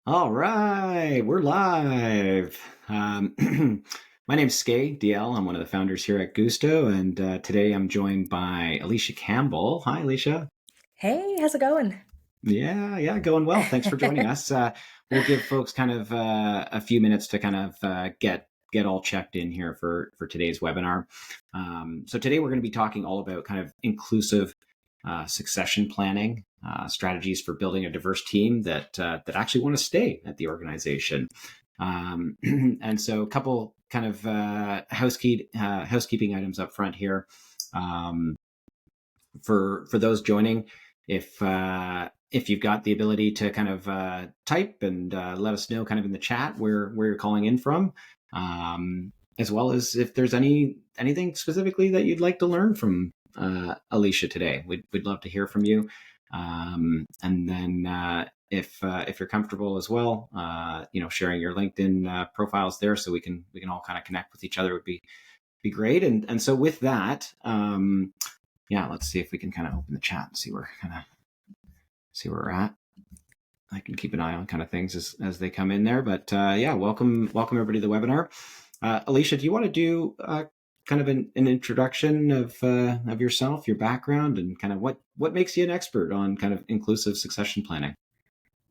All right, we're live. My name's Skay DL. I'm one of the founders here at Guusto, and today I'm joined by Alysha Campbell. Hi, Alysha. Hey, how's it going? Yeah, going well. Thanks for joining us. We'll give folks kind of a few minutes to kind of get all checked in here for today's webinar. So today we're going to be talking all about kind of inclusive succession planning, strategies for building a diverse team that actually want to stay at the organization. And so a couple kind of housekeeping items up front here. Um, for those joining, if you've got the ability to kind of type and let us know kind of in the chat where you're calling in from, as well as if there's anything specifically that you'd like to learn from Alysha today. We'd love to hear from you. And then if you're comfortable as well, sharing your LinkedIn profiles there so we can all kind of connect with each other would be great. And so with that, let's see if we can kind of open the chat and see where we're at. I can keep an eye on kind of things as they come in there. But welcome everybody to the webinar. Alysha, do you want to do kind of an introduction of yourself, your background, and kind of what makes you an expert on kind of inclusive succession planning?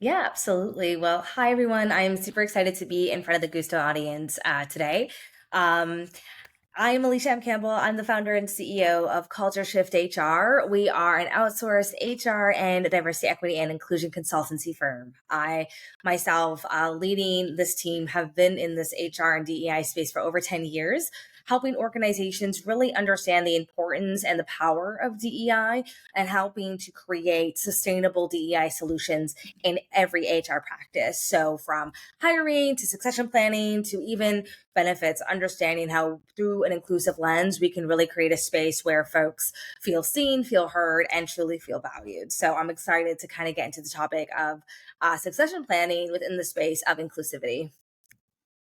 Yeah, absolutely. Well, hi everyone. I'm super excited to be in front of the Gusto audience today. I'm Alysha Campbell. I'm the founder and CEO of CultureShift HR. We are an outsourced HR and diversity, equity, and inclusion consultancy firm. I myself, leading this team, have been in this HR and DEI space for over 10 years, helping organizations really understand the importance and the power of DEI and helping to create sustainable DEI solutions in every HR practice. So from hiring to succession planning to even benefits, understanding how through an inclusive lens, we can really create a space where folks feel seen, feel heard, and truly feel valued. So I'm excited to kind of get into the topic of succession planning within the space of inclusivity.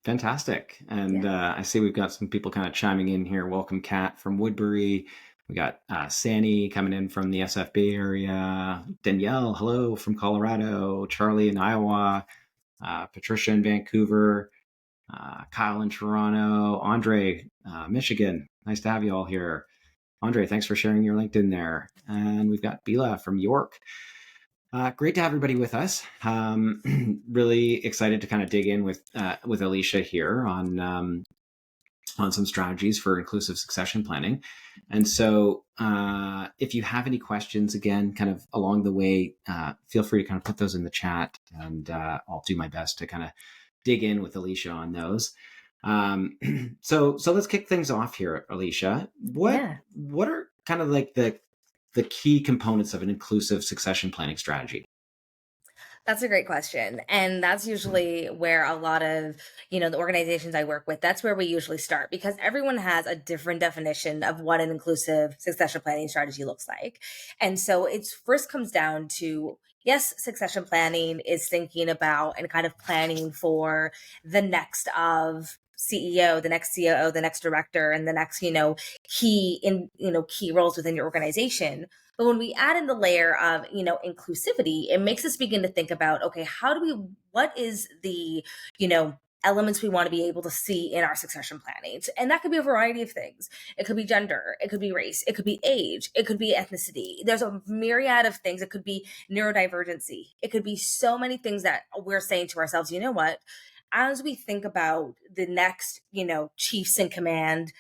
Fantastic. And Yeah. I see we've got some people kind of chiming in here. Welcome, Kat from Woodbury. We got Sani coming in from the SFB area. Danielle, hello from Colorado. Charlie in Iowa. Patricia in Vancouver. Kyle in Toronto. Andre, Michigan. Nice to have you all here. Andre, thanks for sharing your LinkedIn there. And we've got Bila from York. Great to have everybody with us. Really excited to kind of dig in with Alysha here on some strategies for inclusive succession planning. And so if you have any questions, again, kind of along the way, feel free to kind of put those in the chat, and I'll do my best to kind of dig in with Alysha on those. So let's kick things off here, Alysha. What Yeah. are kind of like the key components of an inclusive succession planning strategy? That's a great question. And that's usually where a lot of, the organizations I work with, that's where we usually start because everyone has a different definition of what an inclusive succession planning strategy looks like. And so it first comes down to, yes, succession planning is thinking about and kind of planning for the next of CEO, the next COO, the next director, and the next, key roles within your organization. But when we add in the layer of, inclusivity, it makes us begin to think about, okay, what is the, elements we want to be able to see in our succession planning. And that could be a variety of things. It could be gender, it could be race, it could be age, it could be ethnicity. There's a myriad of things. It could be neurodivergency. It could be so many things that we're saying to ourselves, you know what? As we think about the next, chiefs in command,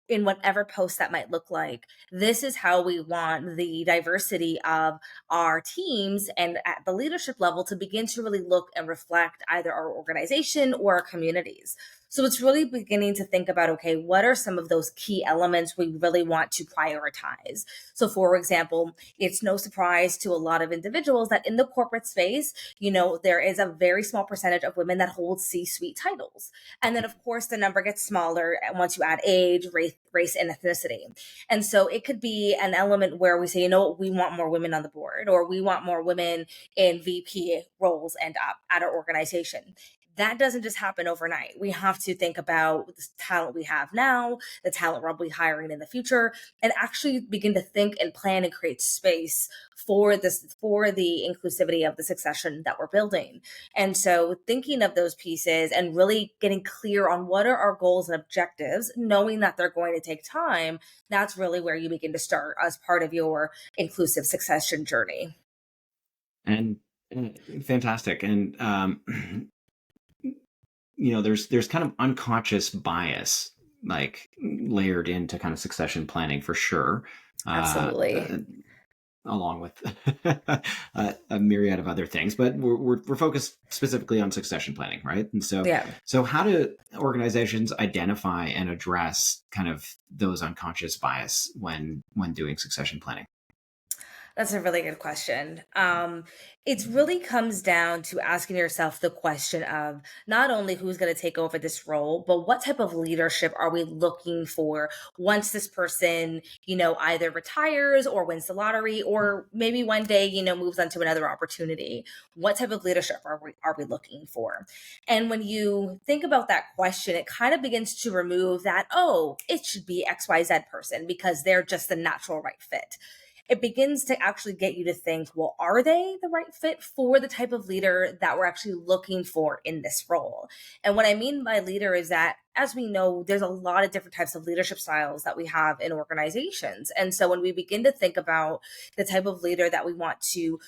in whatever post that might look like. This is how we want the diversity of our teams and at the leadership level to begin to really look and reflect either our organization or our communities. So it's really beginning to think about, okay, what are some of those key elements we really want to prioritize? So for example, it's no surprise to a lot of individuals that in the corporate space, there is a very small percentage of women that hold C-suite titles. And then of course the number gets smaller once you add age, race and ethnicity. And so it could be an element where we say, we want more women on the board, or we want more women in VP roles and up at our organization. that doesn't just happen overnight. We have to think about the talent we have now, the talent we'll be hiring in the future, and actually begin to think and plan and create space for this, for the inclusivity of the succession that we're building. And so thinking of those pieces and really getting clear on what are our goals and objectives, knowing that they're going to take time, that's really where you begin to start as part of your inclusive succession journey. And fantastic. And there's kind of unconscious bias like layered into kind of succession planning for sure. Uh, Absolutely. uh, Along with a myriad of other things, but we're focused specifically on succession planning, right? And so, Yeah. so how do organizations identify and address kind of those unconscious bias when doing succession planning? That's a really good question. It really comes down to asking yourself the question of not only who's going to take over this role, but what type of leadership are we looking for once this person, either retires or wins the lottery, or maybe one day, moves on to another opportunity. What type of leadership are we looking for? And when you think about that question, it kind of begins to remove that, oh, it should be XYZ person because they're just the natural right fit. It begins to actually get you to think, well, are they the right fit for the type of leader that we're actually looking for in this role? And what I mean by leader is that, as we know, there's a lot of different types of leadership styles that we have in organizations. And so when we begin to think about the type of leader that we want to,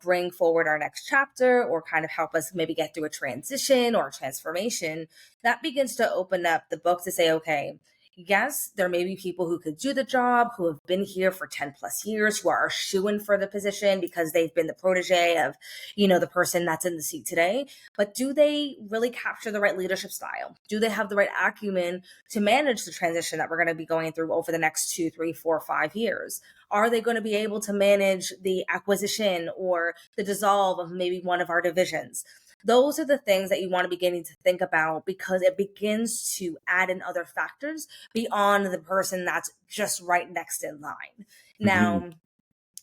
bring forward our next chapter or kind of help us maybe get through a transition or a transformation, that begins to open up the book to say, okay, yes, there may be people who could do the job, who have been here for 10 plus years, who are shoo-in for the position because they've been the protege of, the person that's in the seat today. But do they really capture the right leadership style? Do they have the right acumen to manage the transition that we're going to be going through over the next 2, 3, 4, 5 years? Are they going to be able to manage the acquisition or the dissolve of maybe one of our divisions? Those are the things that you want to be beginning to think about, because it begins to add in other factors beyond the person that's just right next in line. Hmm. Now,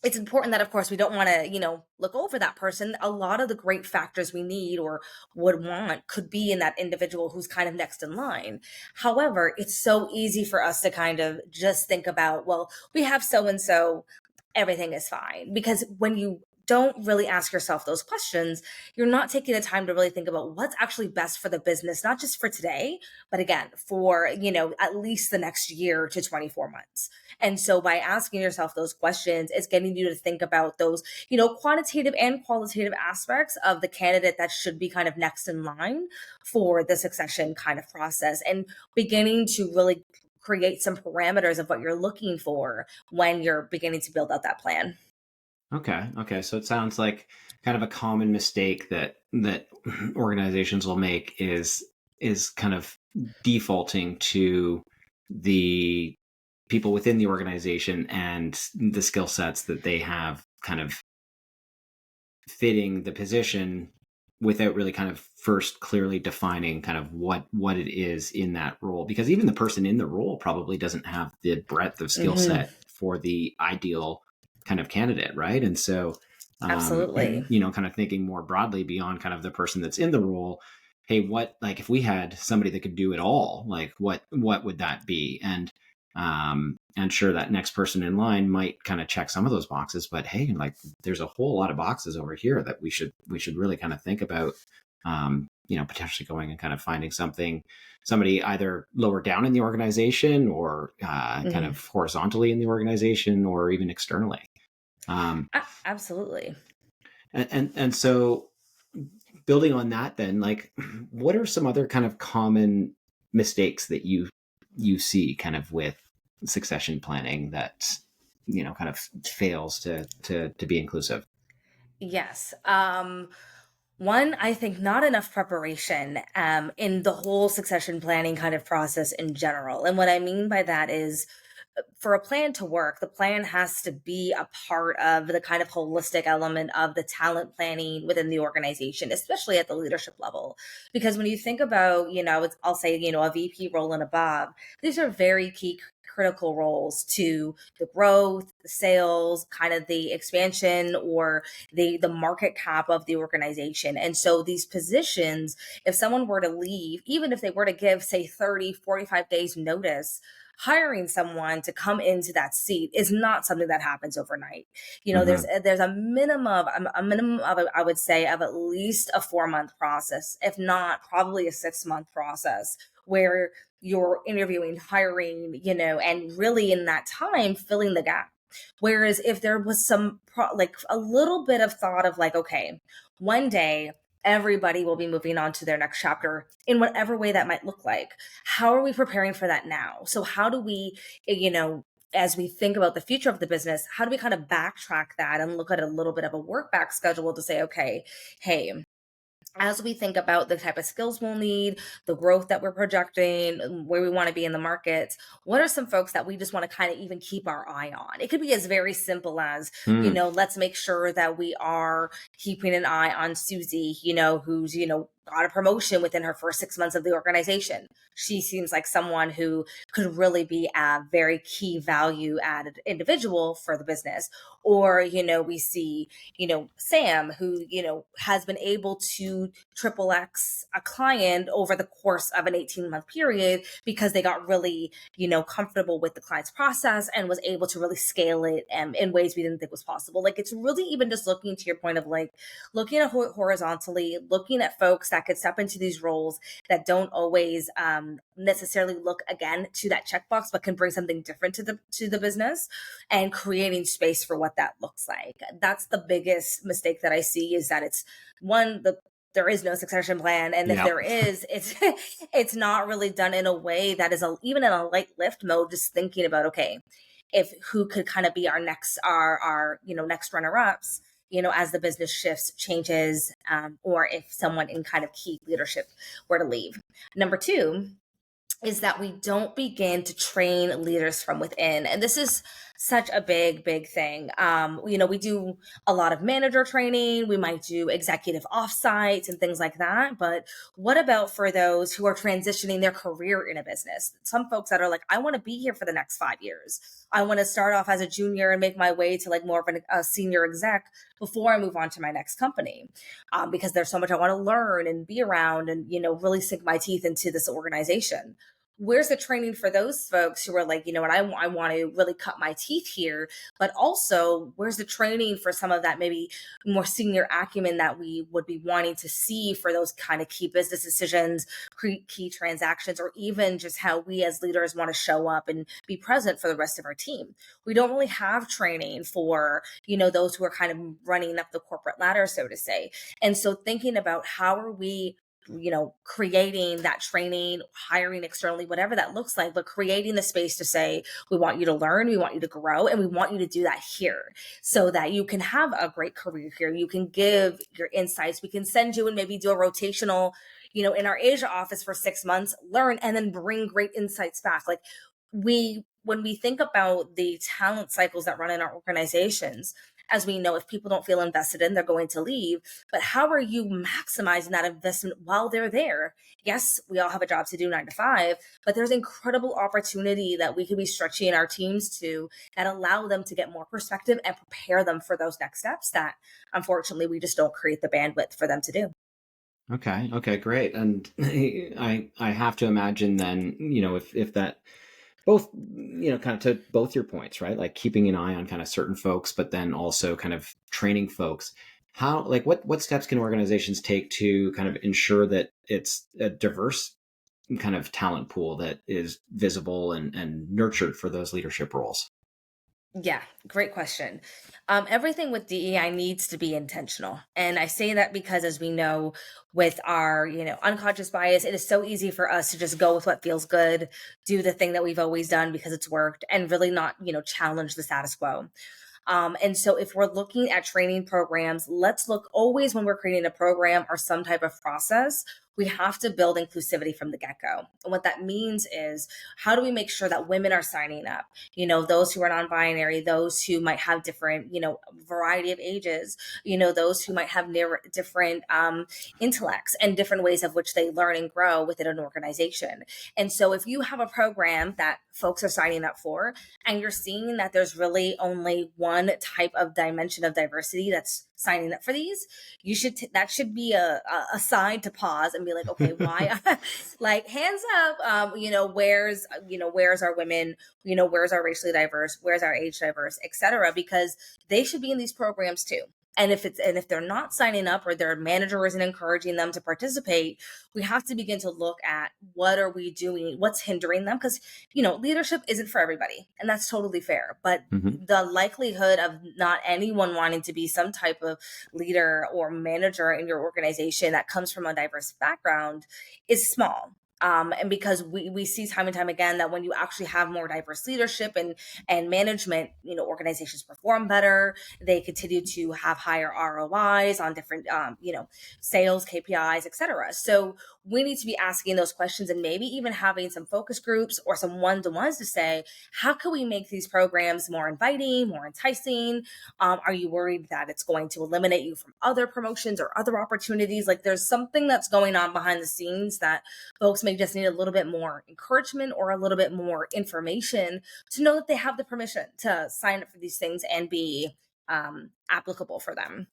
it's important that, of course, we don't want to, look over that person. A lot of the great factors we need or would want could be in that individual who's kind of next in line. However, it's so easy for us to kind of just think about, well, we have so and so, everything is fine. Because when you don't really ask yourself those questions, you're not taking the time to really think about what's actually best for the business, not just for today, but again, for, at least the next year to 24 months. And so by asking yourself those questions, it's getting you to think about those, quantitative and qualitative aspects of the candidate that should be kind of next in line for the succession kind of process, and beginning to really create some parameters of what you're looking for when you're beginning to build out that plan. Okay. So it sounds like kind of a common mistake that organizations will make is kind of defaulting to the people within the organization and the skill sets that they have kind of fitting the position without really kind of first clearly defining kind of what it is in that role, because even the person in the role probably doesn't have the breadth of skill Hmm. set for the ideal kind of candidate, right? And so Absolutely. kind of thinking more broadly beyond kind of the person that's in the role, hey, what, like, if we had somebody that could do it all, like what would that be? And sure, that next person in line might kind of check some of those boxes, but hey, like, there's a whole lot of boxes over here that we should really kind of think about, potentially going and kind of finding somebody either lower down in the organization or kind Hmm. of horizontally in the organization or even externally. um, Absolutely. and so building on that, then, like, what are some other kind of common mistakes that you see kind of with succession planning that kind of fails to be inclusive? Yes. One, I think not enough preparation in the whole succession planning kind of process in general. And what I mean by that is, for a plan to work, the plan has to be a part of the kind of holistic element of the talent planning within the organization, especially at the leadership level. Because when you think about, I'll say, a VP role and above, these are very key critical roles to the growth, the sales, kind of the expansion, or the market cap of the organization. And so these positions, if someone were to leave, even if they were to give, say, 30, 45 days notice, hiring someone to come into that seat is not something that happens overnight. Hmm. There's a minimum of, I would say, of at least a 4-month process, if not probably a 6-month process, where you're interviewing, hiring, and really in that time filling the gap. Whereas if there was like a little bit of thought of like, okay, one day everybody will be moving on to their next chapter in whatever way that might look like. How are we preparing for that now? So how do we, as we think about the future of the business, how do we kind of backtrack that and look at a little bit of a work back schedule to say, okay, hey, as we think about the type of skills we'll need, the growth that we're projecting, where we want to be in the markets, what are some folks that we just want to kind of even keep our eye on? It could be as very simple as, Mm. let's make sure that we are keeping an eye on Susie, who's, got a promotion within her first 6 months of the organization. She seems like someone who could really be a very key value added individual for the business. Or, we see, Sam, who, has been able to triple X a client over the course of an 18-month period because they got really, comfortable with the client's process and was able to really scale it in ways we didn't think was possible. Like, it's really even just looking to your point of like looking at horizontally, looking at folks that could step into these roles that don't always necessarily look again to that checkbox, but can bring something different to the business, and creating space for what that looks like. That's the biggest mistake that I see, is that it's one, there is no succession plan, and if Yeah. there is, it's it's not really done in a way that is even in a light lift mode, just thinking about, okay, if who could kind of be our next next runner ups, as the business shifts, changes, or if someone in kind of key leadership were to leave. Number two is that we don't begin to train leaders from within. And this is such a big thing. We do a lot of manager training. We might do executive offsites and things like that. But what about for those who are transitioning their career in a business? Some folks that are like, I want to be here for the next 5 years. I want to start off as a junior and make my way to like more of a senior exec before I move on to my next company, because there's so much I want to learn and be around and, really sink my teeth into this organization. Where's the training for those folks who are like, what, I want to really cut my teeth here, but also where's the training for some of that maybe more senior acumen that we would be wanting to see for those kind of key business decisions, key transactions, or even just how we as leaders want to show up and be present for the rest of our team. We don't really have training for, those who are kind of running up the corporate ladder, so to say. And so thinking about how are we creating that training, hiring externally, whatever that looks like, but creating the space to say, we want you to learn, we want you to grow, and we want you to do that here so that you can have a great career here. You can give your insights. We can send you and maybe do a rotational, in our Asia office for 6 months, learn, and then bring great insights back. Like when we think about the talent cycles that run in our organizations, as we know, if people don't feel invested in, they're going to leave. But how are you maximizing that investment while they're there? Yes, we all have a job to do 9 to 5, but there's incredible opportunity that we could be stretching our teams to that allow them to get more perspective and prepare them for those next steps that unfortunately we just don't create the bandwidth for them to do. Okay. Okay. Great. And I have to imagine then, if that both, kind of to both your points, right? Like keeping an eye on kind of certain folks, but then also kind of training folks. How, like, what steps can organizations take to kind of ensure that it's a diverse kind of talent pool that is visible and nurtured for those leadership roles? Yeah, great question. Everything with DEI needs to be intentional. And I say that because, as we know, with our, unconscious bias, it is so easy for us to just go with what feels good, do the thing that we've always done because it's worked, and really not, challenge the status quo. And so if we're looking at training programs, let's look always when we're creating a program or some type of process, we have to build inclusivity from the get-go. And what that means is, how do we make sure that women are signing up? Those who are non-binary, those who might have different, variety of ages, those who might have different intellects and different ways of which they learn and grow within an organization. And so if you have a program that folks are signing up for, and you're seeing that there's really only one type of dimension of diversity that's signing up for these, that should be a sign to pause and be like, okay, why? Like, hands up, where's our women, where's our racially diverse, where's our age diverse, etc., because they should be in these programs too. And if they're not signing up, or their manager isn't encouraging them to participate, we have to begin to look at, what are we doing? What's hindering them? Because, leadership isn't for everybody, and that's totally fair. But the likelihood of not anyone wanting to be some type of leader or manager in your organization that comes from a diverse background is small. And because we see time and time again that when you actually have more diverse leadership and management, organizations perform better. They continue to have higher ROIs on different, sales, KPIs, etc. So we need to be asking those questions, and maybe even having some focus groups or some one-to-ones to say, how can we make these programs more inviting, more enticing? Are you worried that it's going to eliminate you from other promotions or other opportunities? Like, there's something that's going on behind the scenes that folks may just need a little bit more encouragement or a little bit more information to know that they have the permission to sign up for these things and be applicable for them.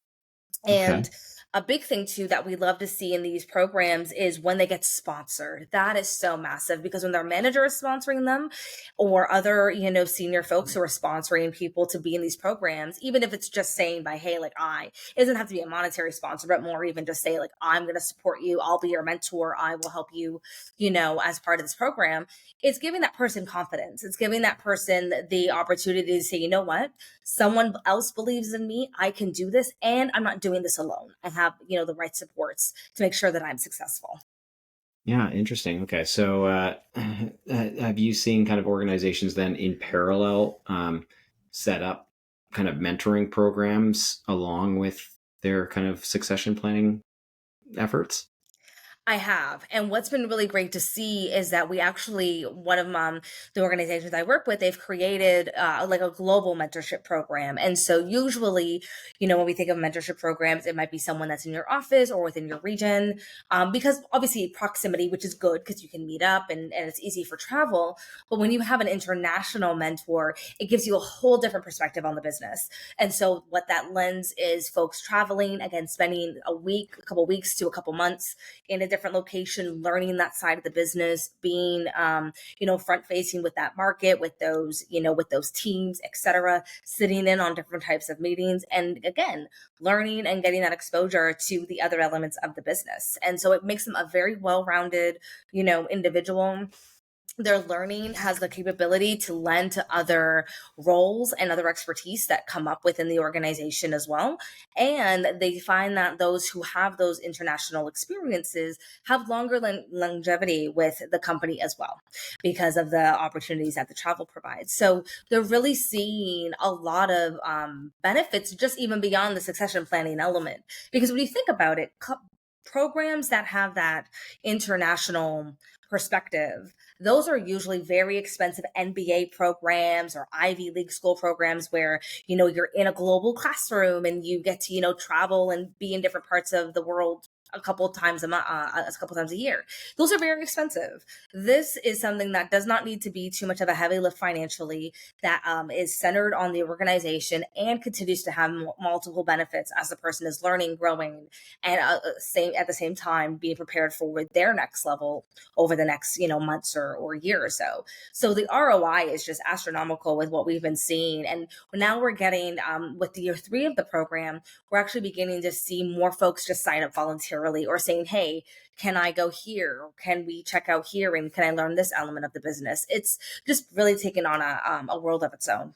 Okay. And a big thing too that we love to see in these programs is when they get sponsored. That is so massive, because when their manager is sponsoring them, or other, senior folks who are sponsoring people to be in these programs, even if it's just saying by, hey, like, it doesn't have to be a monetary sponsor, but more even just say, like, I'm going to support you. I'll be your mentor. I will help you, as part of this program. It's giving that person confidence. It's giving that person the opportunity to say, you know what? Someone else believes in me. I can do this, and I'm not doing this alone. I have, the right supports to make sure that I'm successful. Yeah, interesting. Okay, so have you seen kind of organizations then in parallel set up kind of mentoring programs along with their kind of succession planning efforts? I have. And what's been really great to see is that we actually, one of the organizations I work with, they've created like a global mentorship program. And so usually, when we think of mentorship programs, it might be someone that's in your office or within your region, because obviously proximity, which is good because you can meet up and it's easy for travel. But when you have an international mentor, it gives you a whole different perspective on the business. And so what that lends is folks traveling, again, spending a couple weeks to a couple months in a different location, learning that side of the business, being, front facing with that market, with those teams, etc., sitting in on different types of meetings. And again, learning and getting that exposure to the other elements of the business. And so it makes them a very well-rounded, individual. Their learning has the capability to lend to other roles and other expertise that come up within the organization as well. And they find that those who have those international experiences have longer longevity with the company as well, because of the opportunities that the travel provides. So they're really seeing a lot of benefits, just even beyond the succession planning element. Because when you think about it, programs that have that international perspective, those are usually very expensive MBA programs or Ivy League school programs where, you're in a global classroom and you get to, travel and be in different parts of the world a couple times a year. Those are very expensive. This is something that does not need to be too much of a heavy lift financially, that is centered on the organization and continues to have multiple benefits as the person is learning, growing, and at the same time being prepared for their next level over the next months or year or so. So the ROI is just astronomical with what we've been seeing. And now we're getting with the year 3 of the program, we're actually beginning to see more folks just sign up voluntarily, or saying, hey, can I go here? Can we check out here? And can I learn this element of the business? It's just really taken on a world of its own.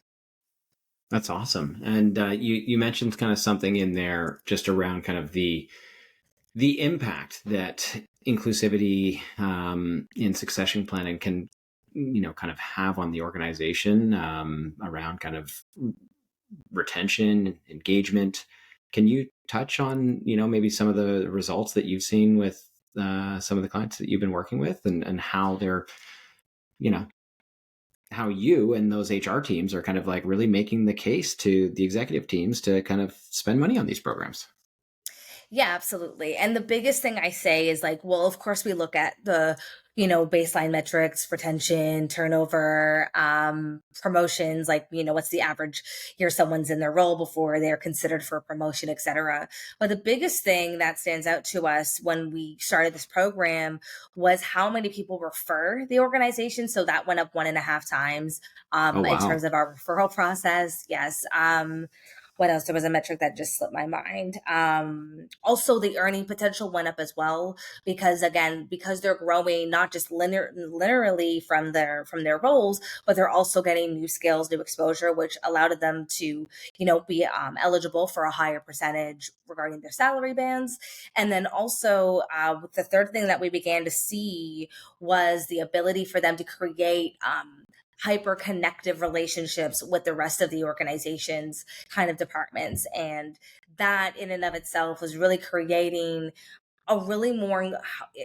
That's awesome. And you mentioned kind of something in there just around kind of the impact that inclusivity in succession planning can kind of have on the organization around kind of retention, engagement. Can you touch on maybe some of the results that you've seen with some of the clients that you've been working with, and how they're, you know, how you and those HR teams are kind of like really making the case to the executive teams to kind of spend money on these programs. Yeah, absolutely. And the biggest thing I say is like, well, of course we look at the, baseline metrics, retention, turnover, promotions, like, what's the average year someone's in their role before they're considered for a promotion, et cetera. But the biggest thing that stands out to us when we started this program was how many people refer the organization. So that went up 1.5 times Oh, in terms wow. of our referral process. Yes. What else? There was a metric that just slipped my mind. Also, the earning potential went up as well because, again, because they're growing not just linearly from their roles, but they're also getting new skills, new exposure, which allowed them to be eligible for a higher percentage regarding their salary bands. And then also, the third thing that we began to see was the ability for them to create hyper connective relationships with the rest of the organization's kind of departments. And that in and of itself was really creating a really more,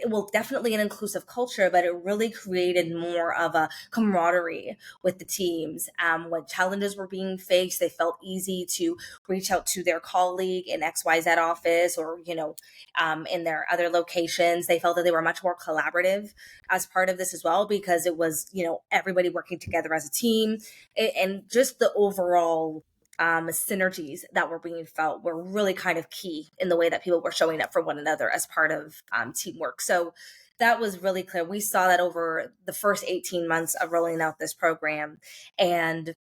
well, definitely an inclusive culture, but it really created more of a camaraderie with the teams. When challenges were being faced, they felt easy to reach out to their colleague in XYZ office or, in their other locations. They felt that they were much more collaborative as part of this as well, because it was, everybody working together as a team, and just the overall synergies that were being felt were really kind of key in the way that people were showing up for one another as part of teamwork. So that was really clear. We saw that over the first 18 months of rolling out this program. And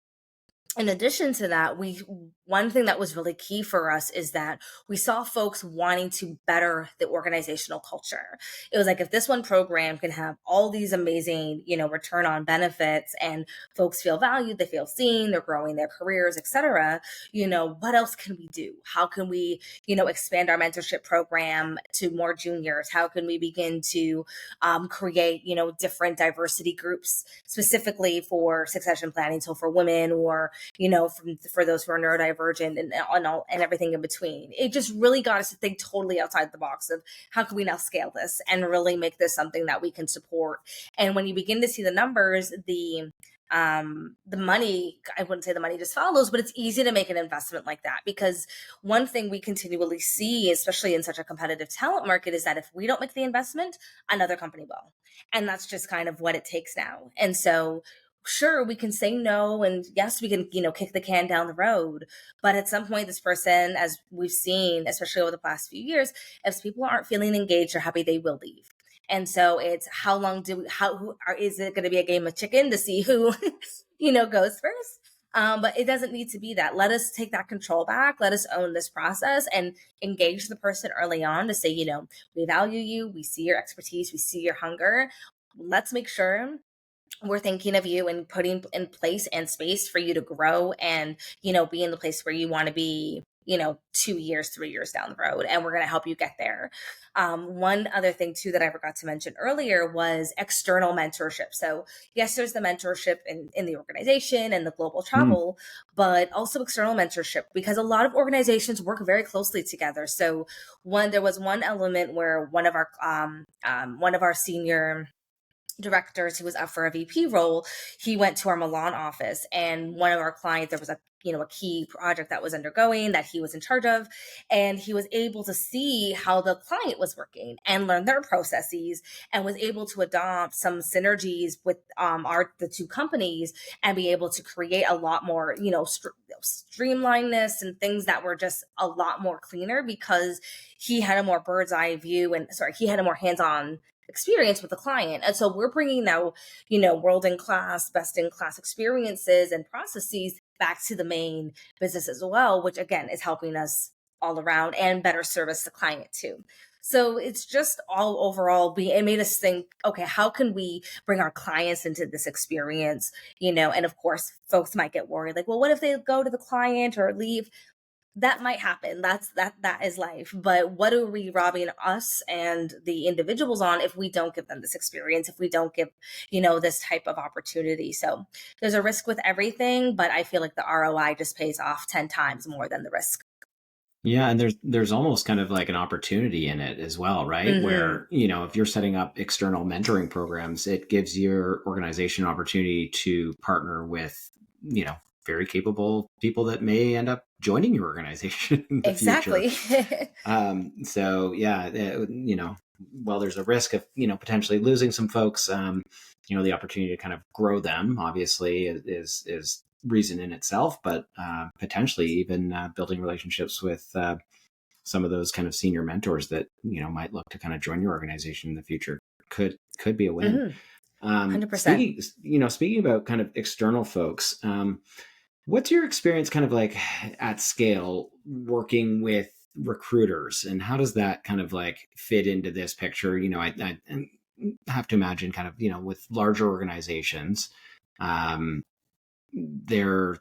in addition to that, one thing that was really key for us is that we saw folks wanting to better the organizational culture. It was like, if this one program can have all these amazing, return on benefits, and folks feel valued, they feel seen, they're growing their careers, etc., what else can we do? How can we, expand our mentorship program to more juniors? How can we begin to create, different diversity groups specifically for succession planning? So for women, or for those who are neurodivergent, and everything in between. It just really got us to think totally outside the box of how can we now scale this and really make this something that we can support. And when you begin to see the numbers, the money, I wouldn't say the money just follows, but it's easy to make an investment like that, because one thing we continually see, especially in such a competitive talent market, is that if we don't make the investment, another company will. And that's just kind of what it takes now. And so sure, we can say no, and yes, we can kick the can down the road, but at some point this person, as we've seen especially over the past few years, if people aren't feeling engaged or happy, they will leave. And so it's how long do we how who are is it going to be a game of chicken to see who goes first? But it doesn't need to be that. Let us take that control back. Let us own this process and engage the person early on to say, we value you, we see your expertise, we see your hunger. Let's make sure we're thinking of you and putting in place and space for you to grow and, be in the place where you want to be, 2 years, 3 years down the road. And we're going to help you get there. One other thing too that I forgot to mention earlier was external mentorship. So yes, there's the mentorship in the organization and the global Hmm. travel, but also external mentorship, because a lot of organizations work very closely together. So there was one element where one of our senior directors who was up for a VP role, he went to our Milan office, and one of our clients, there was a key project that was undergoing that he was in charge of, and he was able to see how the client was working and learn their processes, and was able to adopt some synergies with the two companies, and be able to create a lot more streamlinedness and things that were just a lot more cleaner, because he had a more bird's eye view, and he had a more hands-on experience with the client. And so we're bringing now, world in class, best in class experiences and processes back to the main business as well, which again is helping us all around and better service the client too. So it's just all overall, it made us think, okay, how can we bring our clients into this experience? And of course, folks might get worried, like, well, what if they go to the client or leave? That might happen. That is life. But what are we robbing us and the individuals on if we don't give them this experience, if we don't give, this type of opportunity? So there's a risk with everything, but I feel like the ROI just pays off 10 times more than the risk. Yeah, and there's almost kind of like an opportunity in it as well, right? Hmm. Where, if you're setting up external mentoring programs, it gives your organization an opportunity to partner with, you know, very capable people that may end up joining your organization in the future. Exactly. So yeah, while there's a risk of, potentially losing some folks, the opportunity to kind of grow them obviously is reason in itself, but potentially even building relationships with some of those kind of senior mentors that might look to kind of join your organization in the future could be a win. 100%. Speaking about kind of external folks, what's your experience kind of like at scale working with recruiters, and how does that kind of like fit into this picture? I have to imagine kind of with larger organizations, um, they're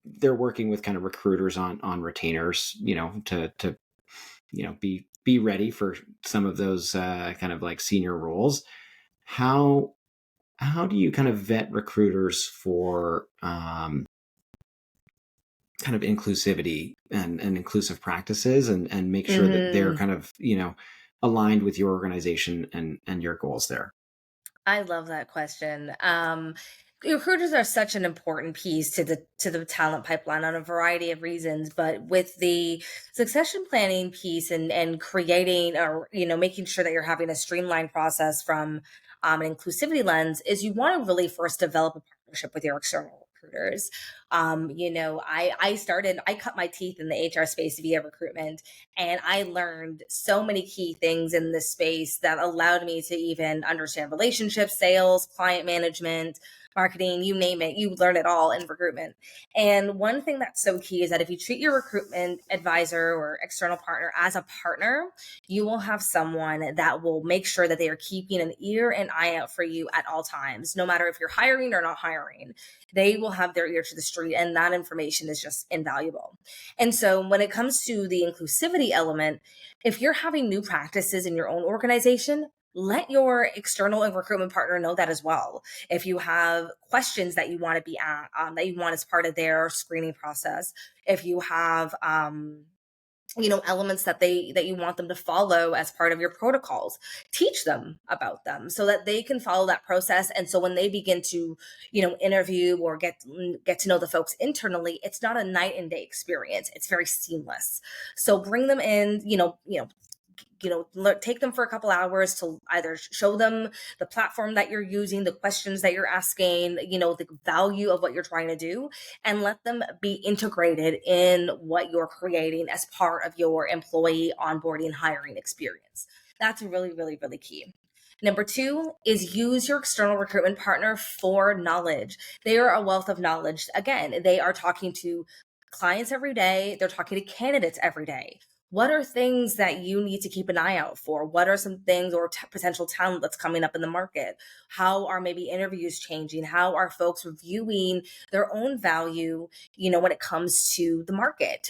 they're working with kind of recruiters on retainers, to be ready for some of those kind of like senior roles. How do you kind of vet recruiters for kind of inclusivity and inclusive practices, and make sure that they're Hmm. kind of aligned with your organization and your goals there? I love that question. Recruiters are such an important piece to the talent pipeline on a variety of reasons, but with the succession planning piece and creating or making sure that you're having a streamlined process from an inclusivity lens, is you want to really first develop a partnership with your external recruiters. I cut my teeth in the HR space via recruitment, and I learned so many key things in this space that allowed me to even understand relationships, sales, client management, marketing, you name it, you learn it all in recruitment. And one thing that's so key is that if you treat your recruitment advisor or external partner as a partner, you will have someone that will make sure that they are keeping an ear and eye out for you at all times, no matter if you're hiring or not hiring. They will have their ear to the street, and that information is just invaluable. And so when it comes to the inclusivity element, if you're having new practices in your own organization, let your external and recruitment partner know that as well. If you have questions that you want to be at, that you want as part of their screening process, if you have, elements that you want them to follow as part of your protocols, teach them about them so that they can follow that process. And so when they begin to interview or get to know the folks internally, it's not a night and day experience, it's very seamless. So bring them in, take them for a couple hours to either show them the platform that you're using, the questions that you're asking, the value of what you're trying to do, and let them be integrated in what you're creating as part of your employee onboarding hiring experience. That's really, really, really key. Number two is use your external recruitment partner for knowledge. They are a wealth of knowledge. Again, they are talking to clients every day, they're talking to candidates every day. What are things that you need to keep an eye out for? What are some things or potential talent that's coming up in the market? How are maybe interviews changing? How are folks reviewing their own value, when it comes to the market?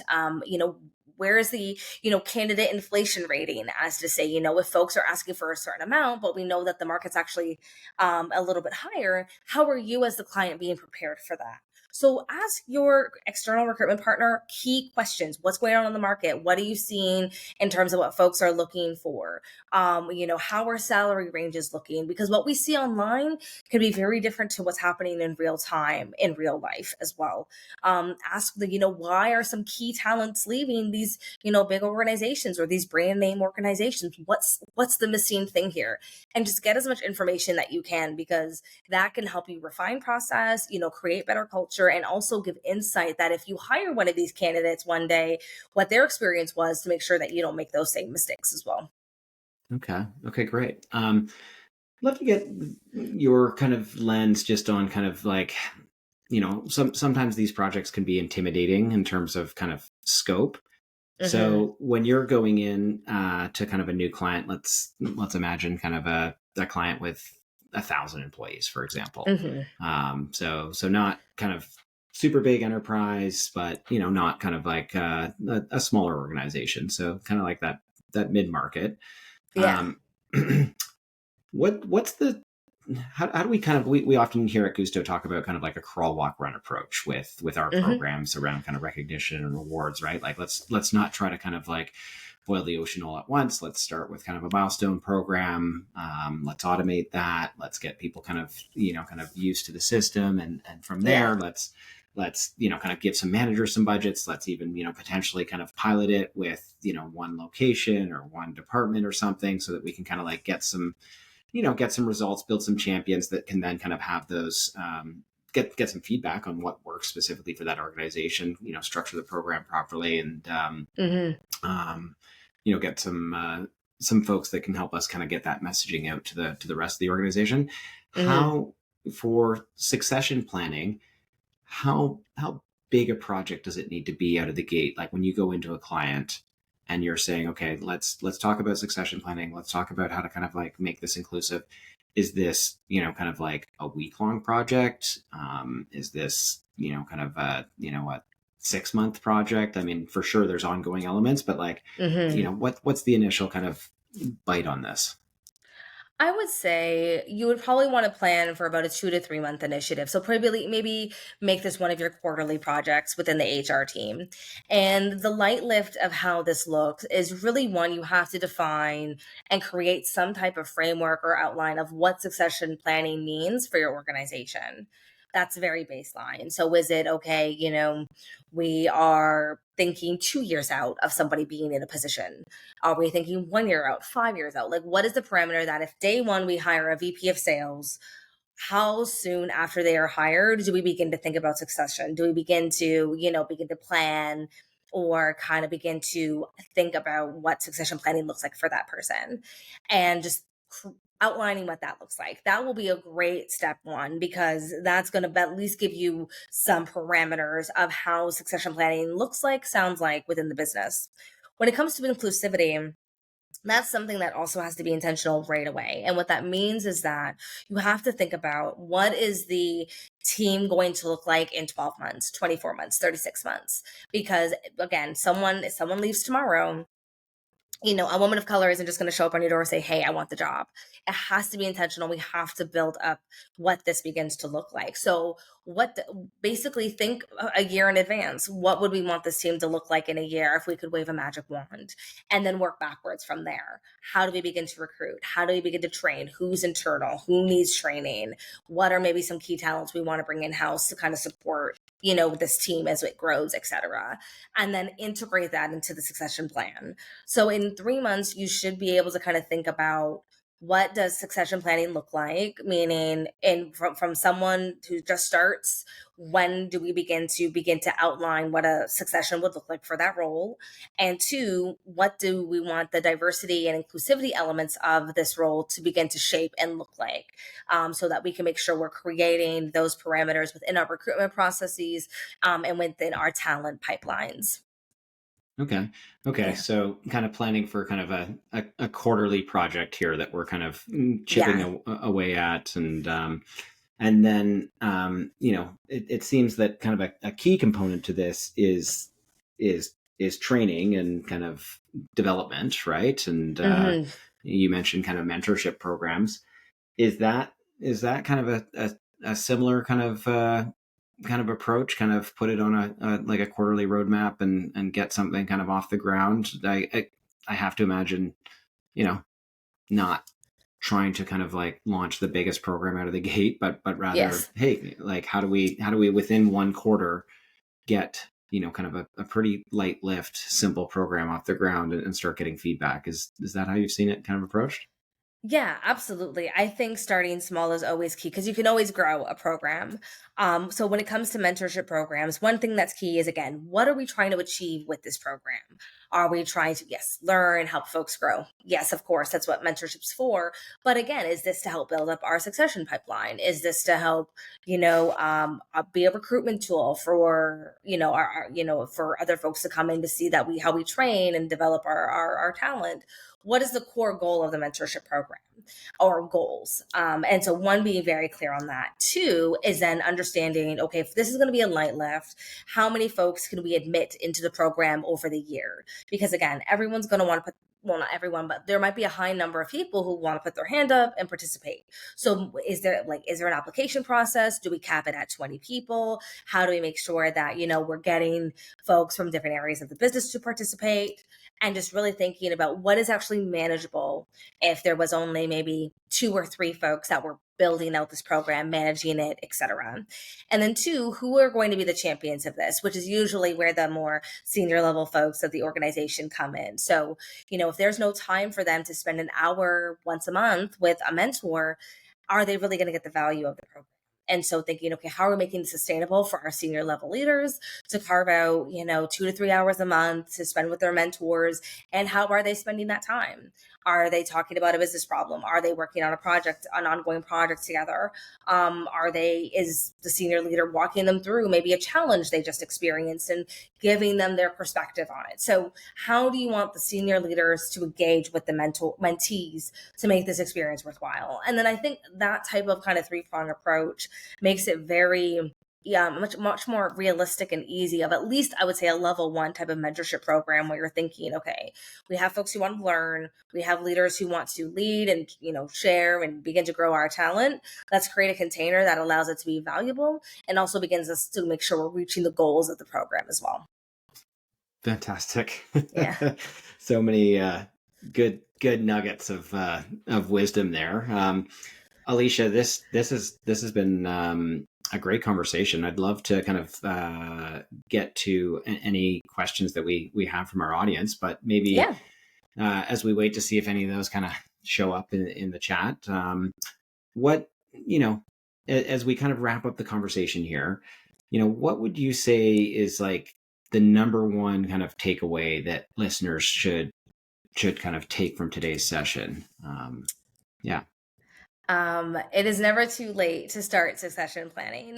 Where is the candidate inflation rating, as to say, if folks are asking for a certain amount but we know that the market's actually a little bit higher, how are you as the client being prepared for that? So ask your external recruitment partner key questions. What's going on in the market? What are you seeing in terms of what folks are looking for? How are salary ranges looking? Because what we see online can be very different to what's happening in real time, in real life as well. Ask why are some key talents leaving these, big organizations or these brand name organizations? What's the missing thing here? And just get as much information that you can, because that can help you refine process, create better culture, and also give insight that if you hire one of these candidates one day, what their experience was, to make sure that you don't make those same mistakes as well. Okay, great. Love to get your kind of lens just on kind of like, sometimes these projects can be intimidating in terms of kind of scope. Hmm. So when you're going in to kind of a new client, let's imagine kind of a client with 1,000 employees, for example. Hmm. So not kind of super big enterprise, but not kind of like a smaller organization. So kind of like that mid market. Yeah. Um, what's the how do we kind of we often hear at Guusto talk about kind of like a crawl walk run approach with our Hmm. programs around kind of recognition and rewards, right? Like let's not try to kind of like boil the ocean all at once. Let's start with kind of a milestone program. Let's automate that. Let's get people kind of kind of used to the system, and from Yeah. there let's kind of give some managers some budgets. Let's even potentially kind of pilot it with one location or one department or something, so that we can kind of like get some results, build some champions that can then kind of have those get some feedback on what works specifically for that organization. Structure the program properly, and Hmm. um, get some folks that can help us kind of get that messaging out to the rest of the organization. Hmm. How for succession planning, how big a project does it need to be out of the gate? Like when you go into a client and you're saying, okay, let's talk about succession planning. Let's talk about how to kind of like make this inclusive. Is this kind of like a week long project? Is this kind of a 6 month project? I mean, for sure there's ongoing elements, but like Hmm. what's the initial kind of bite on this? I would say you would probably want to plan for about a 2 to 3 month initiative. So probably maybe make this one of your quarterly projects within the HR team. And the light lift of how this looks is really one you have to define and create some type of framework or outline of what succession planning means for your organization. That's very baseline. So is it okay, we are thinking 2 years out of somebody being in a position? Are we thinking 1 year out, 5 years out? Like, what is the parameter that if day one we hire a VP of sales, how soon after they are hired do we begin to think about succession? Do we begin to, begin to plan or kind of begin to think about what succession planning looks like for that person and just outlining what that looks like? That will be a great step one because that's going to at least give you some parameters of how succession planning looks like, sounds like within the business. When it comes to inclusivity, that's something that also has to be intentional right away. And what that means is that you have to think about what is the team going to look like in 12 months, 24 months, 36 months. Because again, if someone leaves tomorrow, a woman of color isn't just going to show up on your door and say, "Hey, I want the job." It has to be intentional. We have to build up what this begins to look like. So, basically think a year in advance. What would we want this team to look like in a year if we could wave a magic wand? And then work backwards from there. How do we begin to recruit? How do we begin to train? Who's internal? Who needs training? What are maybe some key talents we want to bring in house to kind of support this team as it grows, etc., and then integrate that into the succession plan. So in 3 months, you should be able to kind of think about what does succession planning look like, meaning from someone who just starts, when do we begin to outline what a succession would look like for that role? And two, what do we want the diversity and inclusivity elements of this role to begin to shape and look like, so that we can make sure we're creating those parameters within our recruitment processes, and within our talent pipelines. Okay. Okay. Yeah. So kind of planning for kind of a quarterly project here that we're kind of chipping Yeah. away at. And then, it seems that kind of a key component to this is training and kind of development, right? And Hmm. you mentioned kind of mentorship programs. Is that kind of a similar kind of approach, kind of put it on a like a quarterly roadmap and get something kind of off the ground? I have to imagine, you know, not trying to kind of like launch the biggest program out of the gate, but rather, Yes. hey, like how do we within one quarter get kind of a pretty light lift, simple program off the ground and start getting feedback? Is that how you've seen it kind of approached? Yeah, absolutely. I think starting small is always key because you can always grow a program. So when it comes to mentorship programs, one thing that's key is, again, what are we trying to achieve with this program? Are we trying to, yes, learn, help folks grow? Yes, of course, that's what mentorship's for. But again, is this to help build up our succession pipeline? Is this to help, be a recruitment tool for, for other folks to come in to see that how we train and develop our talent? What is the core goal of the mentorship program or goals? And so, one, being very clear on that. Two is then understanding, okay, if this is going to be a light lift, how many folks can we admit into the program over the year? Because again, everyone's going to want to put well, not everyone, but there might be a high number of people who want to put their hand up and participate. So is there an application process? Do we cap it at 20 people? How do we make sure that, we're getting folks from different areas of the business to participate? And just really thinking about what is actually manageable if there was only maybe 2 or 3 folks that were building out this program, managing it, etc. And then 2, who are going to be the champions of this, which is usually where the more senior level folks of the organization come in. So, if there's no time for them to spend an hour once a month with a mentor, are they really going to get the value of the program? And so thinking, okay, how are we making it sustainable for our senior level leaders to carve out, 2 to 3 hours a month to spend with their mentors? And how are they spending that time? Are they talking about a business problem? Are they working on an ongoing project together? Is the senior leader walking them through maybe a challenge they just experienced and giving them their perspective on it? So how do you want the senior leaders to engage with the mentees to make this experience worthwhile? And then I think that type of kind of 3-pronged approach makes it very much more realistic and easy of, at least I would say, a level 1 type of mentorship program where you're thinking, okay, we have folks who want to learn, we have leaders who want to lead and, share and begin to grow our talent. Let's create a container that allows it to be valuable and also begins us to make sure we're reaching the goals of the program as well. Fantastic. Yeah. So many good nuggets of wisdom there. Alysha, this has been a great conversation. I'd love to kind of get to any questions that we have from our audience, but maybe as we wait to see if any of those kind of show up in the chat, what, as we kind of wrap up the conversation here, what would you say is like the number one kind of takeaway that listeners should kind of take from today's session? Yeah. It is never too late to start succession planning,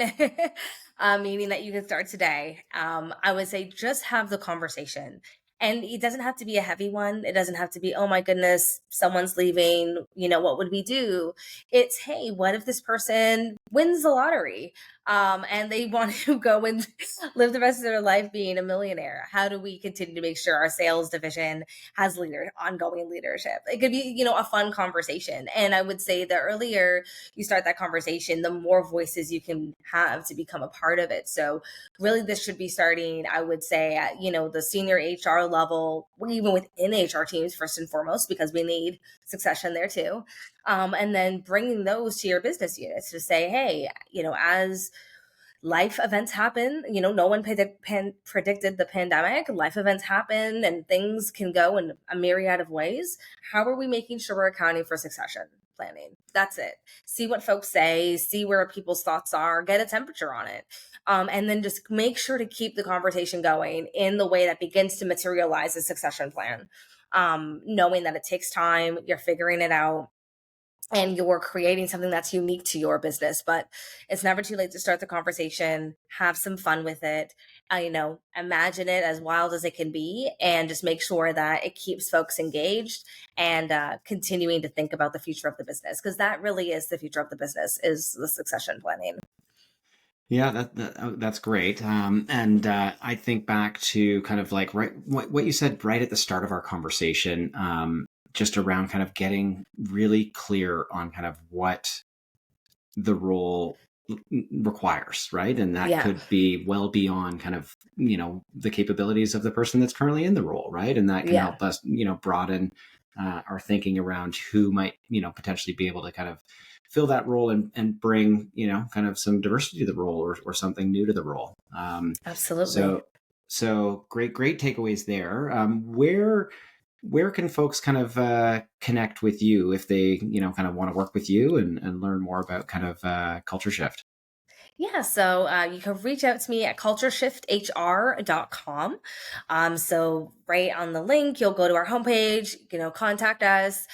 meaning that you can start today. I would say just have the conversation. And it doesn't have to be a heavy one. It doesn't have to be, oh my goodness, someone's leaving. What would we do? It's, hey, what if this person wins the lottery? And they want to go and live the rest of their life being a millionaire. How do we continue to make sure our sales division has ongoing leadership? It could be, a fun conversation. And I would say the earlier you start that conversation, the more voices you can have to become a part of it. So really this should be starting, I would say, at, the senior HR level, even within HR teams, first and foremost, because we need succession there too. And then bringing those to your business units to say, hey, as life events happen, no one predicted the pandemic. Life events happen and things can go in a myriad of ways. How are we making sure we're accounting for succession planning? That's it. See what folks say, see where people's thoughts are, get a temperature on it. And then just make sure to keep the conversation going in the way that begins to materialize a succession plan. Knowing that it takes time, you're figuring it out, and you're creating something that's unique to your business. But it's never too late to start the conversation, have some fun with it, imagine it as wild as it can be, and just make sure that it keeps folks engaged and continuing to think about the future of the business, because that really is the future of the business, is the succession planning. Yeah, that's great. And I think back to kind of like what you said right at the start of our conversation, just around kind of getting really clear on kind of what the role requires, right? And that could be well beyond kind of, the capabilities of the person that's currently in the role, right? And that can help us, broaden our thinking around who might, potentially be able to kind of fill that role and bring, kind of some diversity to the role or something new to the role. Absolutely. So great takeaways there. Where can folks kind of connect with you if they, kind of want to work with you and learn more about kind of CultureShift? Yeah, so you can reach out to me at cultureshifthr.com. So right on the link, you'll go to our homepage, contact us.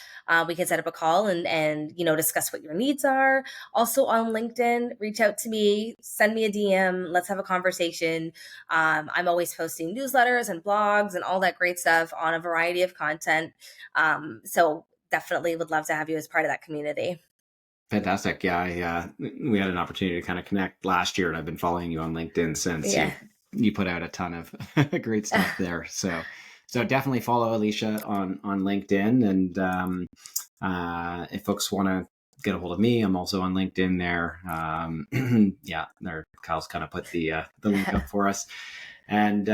We can set up a call and discuss what your needs are. Also on LinkedIn, reach out to me, send me a DM, let's have a conversation. I'm always posting newsletters and blogs and all that great stuff on a variety of content. So definitely would love to have you as part of that community. Fantastic. Yeah, we had an opportunity to kind of connect last year, and I've been following you on LinkedIn since. Yeah. You put out a ton of great stuff there. So So definitely follow Alysha on LinkedIn, and if folks want to get a hold of me, I'm also on LinkedIn there. Yeah, there Kyle's kind of put the link up for us, and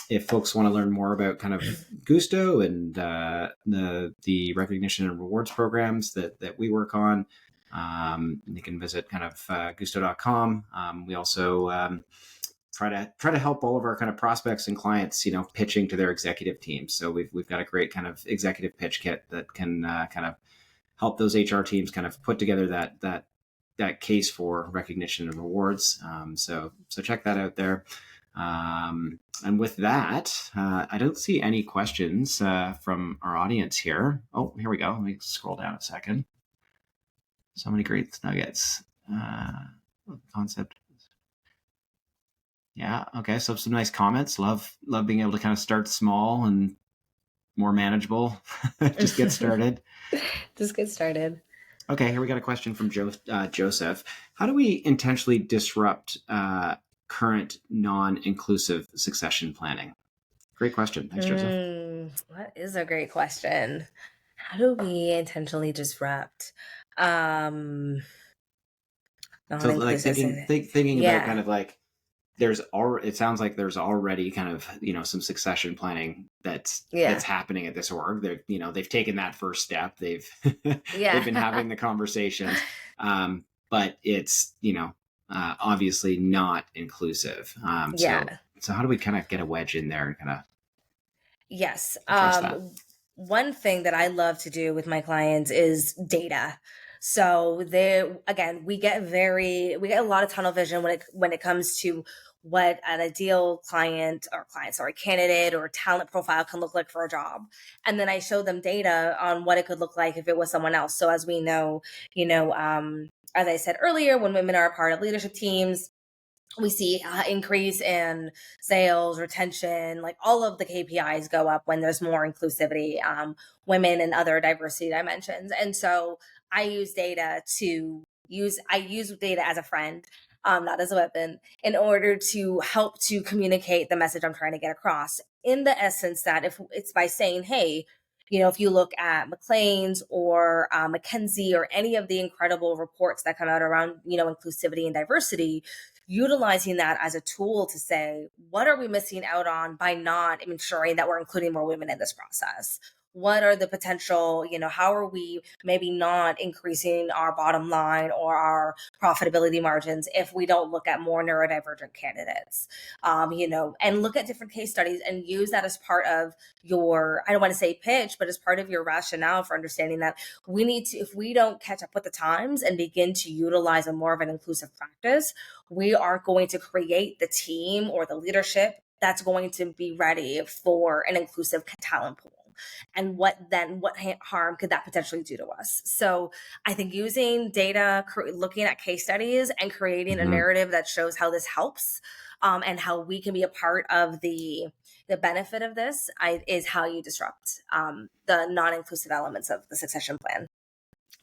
if folks want to learn more about kind of Guusto and the recognition and rewards programs that we work on, you can visit kind of guusto.com. We also try to help all of our kind of prospects and clients, pitching to their executive teams. So we've got a great kind of executive pitch kit that can kind of help those HR teams kind of put together that case for recognition and rewards. So check that out there. And with that, I don't see any questions from our audience here. Oh, here we go. Let me scroll down a second. So many great nuggets. Concept. Yeah. Okay. So some nice comments. Love being able to kind of start small and more manageable. Just get started. Just get started. Okay. Here we got a question from Joseph. How do we intentionally disrupt current non-inclusive succession planning? Great question. Thanks, Joseph. That is a great question. How do we intentionally disrupt So like non-inclusive? thinking about kind Yeah, of like it sounds like there's already kind of some succession planning that's yeah, happening at this org. They've taken that first step. They've they've been having yeah, the conversations, but it's obviously not inclusive. So yeah. how do we kind of get a wedge in there and kind of Yes. address that? One thing that I love to do with my clients is data. So there again, we get a lot of tunnel vision when it comes to what an ideal candidate or talent profile can look like for a job. And then I show them data on what it could look like if it was someone else. So as we know, as I said earlier, when women are a part of leadership teams, we see increase in sales, retention, like all of the KPIs go up when there's more inclusivity, women and other diversity dimensions. And so I use data I use data as a friend, not as a weapon, in order to help to communicate the message I'm trying to get across. In the essence that if it's by saying, hey, if you look at McLean's or McKinsey or any of the incredible reports that come out around, inclusivity and diversity, utilizing that as a tool to say, what are we missing out on by not ensuring that we're including more women in this process? What are the potential, how are we maybe not increasing our bottom line or our profitability margins if we don't look at more neurodivergent candidates? And look at different case studies and use that as part of your, I don't want to say pitch, but as part of your rationale for understanding that we need to, if we don't catch up with the times and begin to utilize a more of an inclusive practice, we aren't going to create the team or the leadership that's going to be ready for an inclusive talent pool. And what harm could that potentially do to us? So I think using data, looking at case studies and creating a Mm-hmm. narrative that shows how this helps, and how we can be a part of the benefit of this is how you disrupt the non-inclusive elements of the succession plan.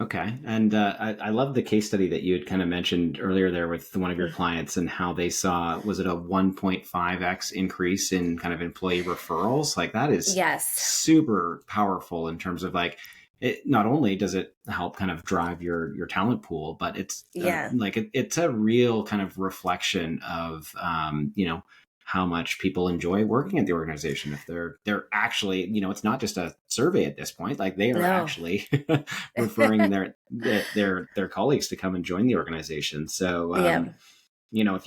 Okay. And I love the case study that you had kind of mentioned earlier there with one of your clients and how they saw, was it a 1.5x increase in kind of employee referrals? Like that is Yes. super powerful in terms of like, it not only does it help kind of drive your talent pool, but it's Yeah. it's a real kind of reflection of, how much people enjoy working at the organization. If they're actually, it's not just a survey at this point, like they are No. actually referring their colleagues to come and join the organization. So Yeah. if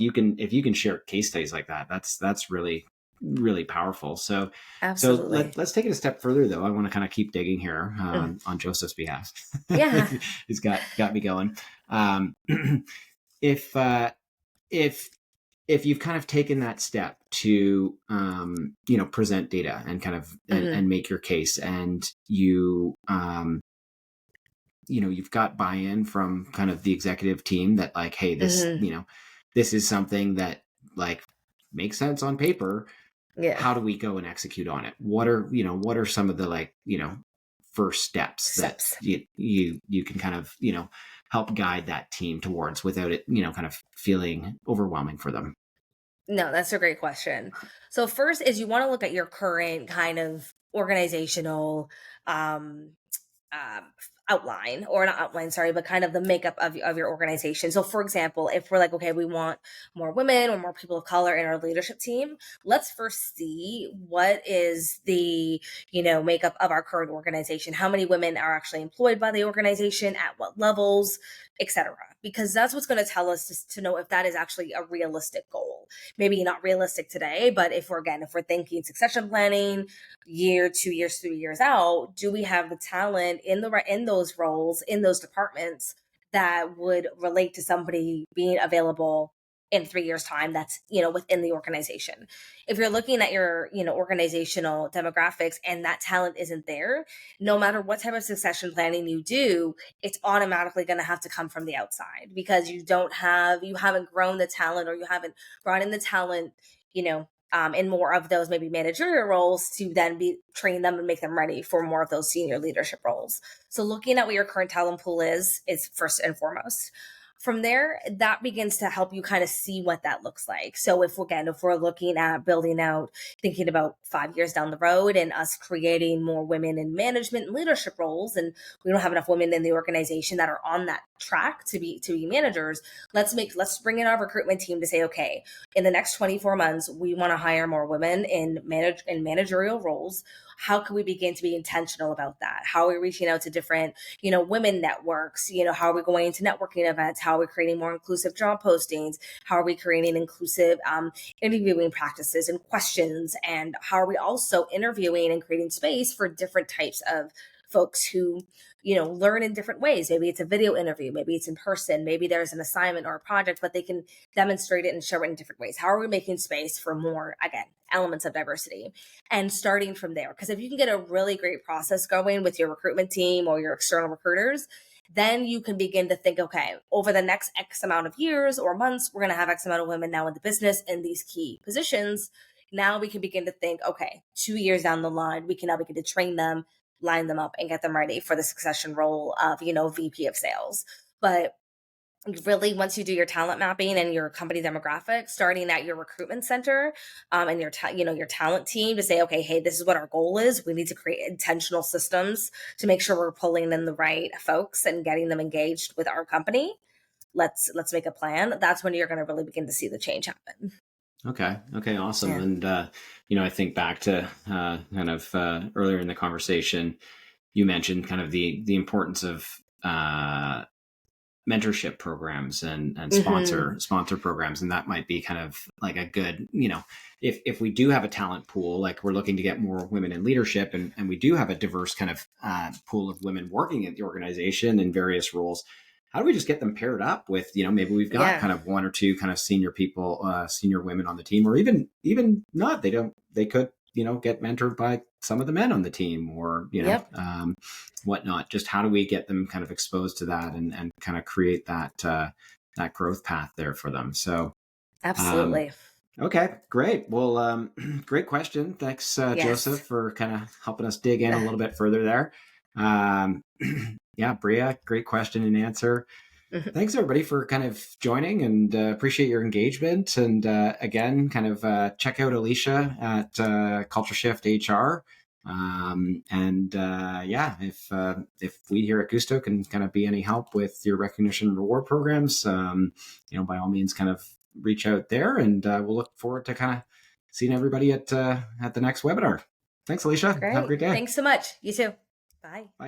you can share case studies like that, that's really really powerful. So Absolutely. let's take it a step further though. I want to kind of keep digging here Mm. on Joseph's behalf. Yeah. He's got me going. If if if you've kind of taken that step to present data and kind of Hmm. and make your case, and you've got buy-in from kind of the executive team that like, hey, this Hmm. this is something that like makes sense on paper. Yeah. How do we go and execute on it? What are some of the like first steps that Steps. you can kind of help guide that team towards without it kind of feeling overwhelming for them? No, that's a great question. So first is you want to look at your current kind of organizational um, um, outline, or not outline, sorry, but kind of the makeup of your organization. So, for example, if we're like, okay, we want more women or more people of color in our leadership team, let's first see what is the, makeup of our current organization. How many women are actually employed by the organization, at what levels, etc. Because that's what's going to tell us to know if that is actually a realistic goal. Maybe not realistic today, but if we're thinking succession planning, year, 2 years, 3 years out, do we have the talent in those roles, in those departments, that would relate to somebody being available in 3 years time, that's within the organization. If you're looking at your organizational demographics and that talent isn't there, no matter what type of succession planning you do, it's automatically going to have to come from the outside, because you haven't grown the talent, or you haven't brought in the talent, in more of those maybe managerial roles, to then be train them and make them ready for more of those senior leadership roles. So looking at what your current talent pool is first and foremost. From there, that begins to help you kind of see what that looks like. So if we're looking at building out, thinking about 5 years down the road, and us creating more women in management and leadership roles, and we don't have enough women in the organization that are on that track to be managers, let's bring in our recruitment team to say, okay, in the next 24 months, we want to hire more women in managerial roles. How can we begin to be intentional about that? How are we reaching out to different, women networks? How are we going to networking events? How are we creating more inclusive job postings? How are we creating inclusive interviewing practices and questions? And how are we also interviewing and creating space for different types of folks who learn in different ways? Maybe it's a video interview, maybe it's in person, maybe there's an assignment or a project, but they can demonstrate it and show it in different ways. How are we making space for more, again, elements of diversity? And starting from there, because if you can get a really great process going with your recruitment team or your external recruiters, then you can begin to think, okay, over the next X amount of years or months, we're going to have X amount of women now in the business in these key positions. Now we can begin to think, okay, 2 years down the line, we can now begin to train them, line them up, and get them ready for the succession role of, VP of sales. But really, once you do your talent mapping and your company demographic, starting at your recruitment center, and your talent team, to say, okay, hey, this is what our goal is. We need to create intentional systems to make sure we're pulling in the right folks and getting them engaged with our company. Let's make a plan. That's when you're going to really begin to see the change happen. Okay. Okay. Awesome. Yeah. And, I think back to kind of earlier in the conversation, you mentioned kind of the importance of mentorship programs and Hmm. sponsor programs. And that might be kind of like a good, if we do have a talent pool, like we're looking to get more women in leadership, and we do have a diverse kind of pool of women working at the organization in various roles, how do we just get them paired up with, maybe we've got Yeah. kind of one or two kind of senior people, senior women on the team, or even not, they could, get mentored by some of the men on the team, or, Yep. whatnot. Just how do we get them kind of exposed to that, and kind of create that growth path there for them? So, um, Absolutely. okay, great. Well, great question. Thanks, Joseph, Yes. for kind of helping us dig in a little bit further there. Um, yeah, Bria, great question and answer. Thanks everybody for kind of joining, and appreciate your engagement. And again, kind of check out Alysha at CultureShift HR. And yeah, if we here at Guusto can kind of be any help with your recognition and reward programs, by all means, kind of reach out there, and we'll look forward to kind of seeing everybody at the next webinar. Thanks, Alysha. Have a Great. great day. Thanks so much. You too. Bye. Bye.